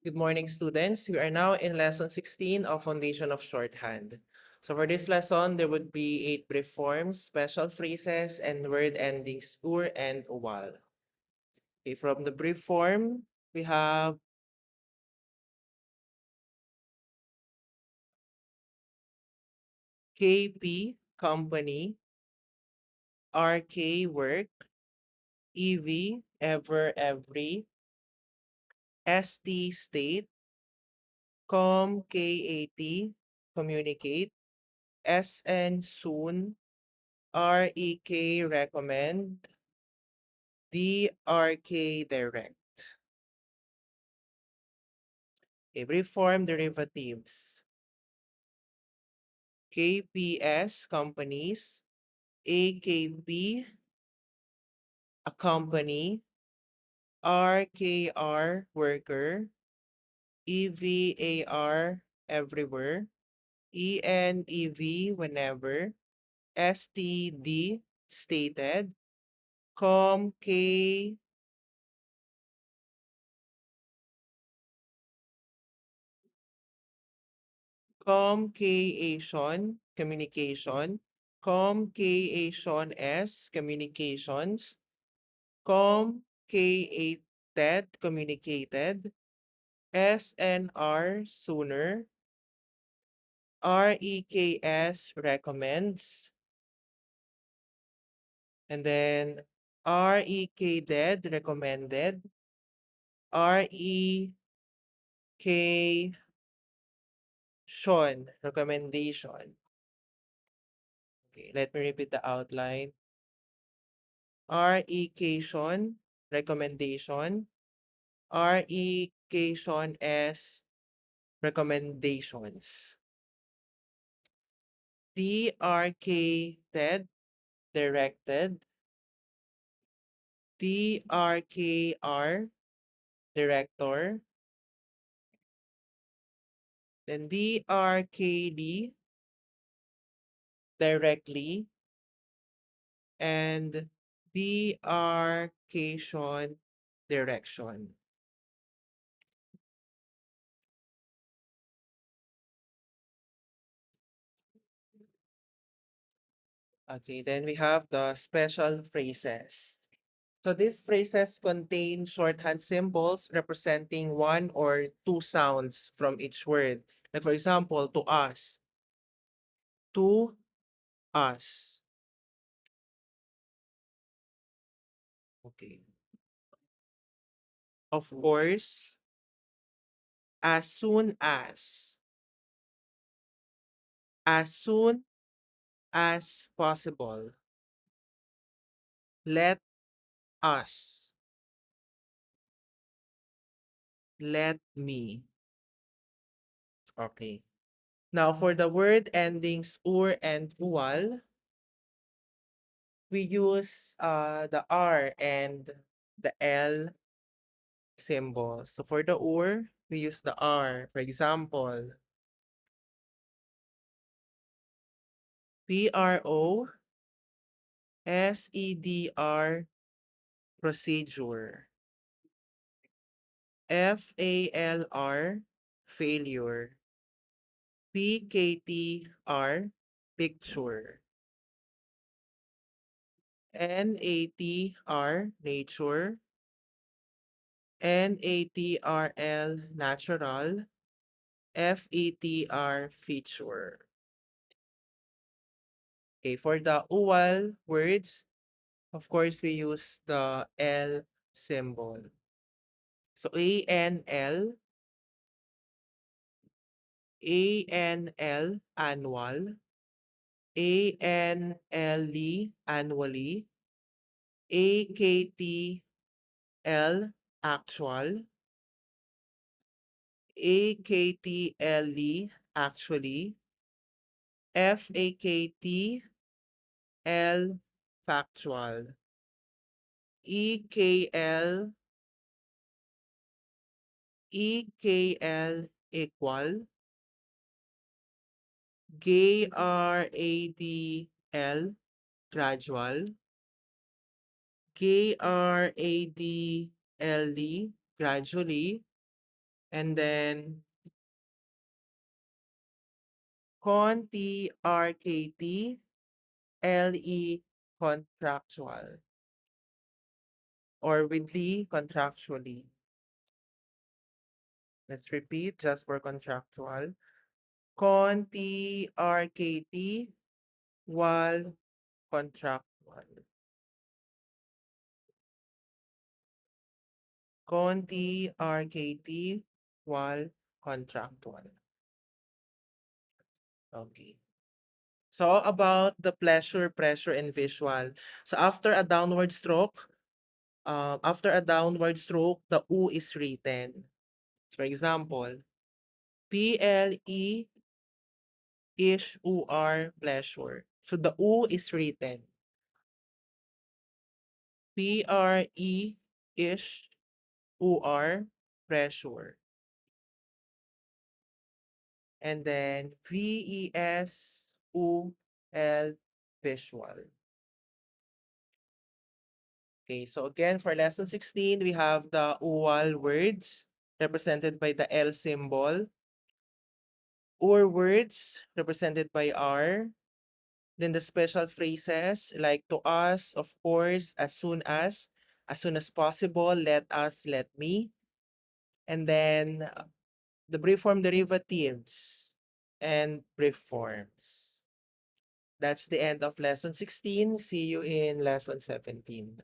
Good morning, students. We are now in lesson 16 of Foundation of Shorthand. So for this lesson, there would be 8 brief forms, special phrases, and word endings ur and uwal. Okay, from the brief form, we have KP, company, RK, work, EV, ever, every, ST, state, KAT, communicate, SN, soon, REK, recommend, DRK, direct. Okay, reform derivatives. KPS, companies. AKP, a company. RKR, worker. EVAR, everywhere. ENEV, whenever. STD, stated. COMK, communication, communication. Communication S, communications. Communicated, communicated. SNR, sooner. REKS, recommends. And then REK, dead, recommended. REK, Sean, recommendation. Okay, let me repeat the outline. REK, recommendation. REK, S, recommendations. DRK, Ted, directed. DRKR, director. Then DRKD, directly. And demarcation, direction. Okay, then we have the special phrases. So these phrases contain shorthand symbols representing one or two sounds from each word. Like for example, to us. To us. Okay. Of course, as soon soon as possible. Let us. Let me. Okay. Now for the word endings ur and uwal, we use the R and the L symbol. So for the ur, we use the R. For example, PROCEDR, procedure. FALR, failure. PKTR, picture. NATR, nature. NATRL, natural. FETR, feature. Okay, for the uwal words, of course, we use the L symbol. So ANL, annual. ANLE, annually. AKTL, actual. AKTLE, actually. FAKTL, factual. EKL, equal. GRADL, gradual. GRADLE, gradually. And then con T R K T L E contractual or widely contractually. Let's repeat just for contractual. Con T R K T wal contractual. Con T R K T wal contractual. Okay. So about the pleasure, pressure, and visual. So after a downward stroke, the U is written. For example, PLE ish UR pleasure. So the U is written. PRE ish UR pressure. And then VESUL visual. Okay, so again, for lesson 16, we have the UWAL words represented by the L symbol, or words represented by R, then the special phrases like to us, of course, as soon as possible, let us, let me, and then the brief form derivatives and brief forms. That's the end of lesson 16. See you in lesson 17.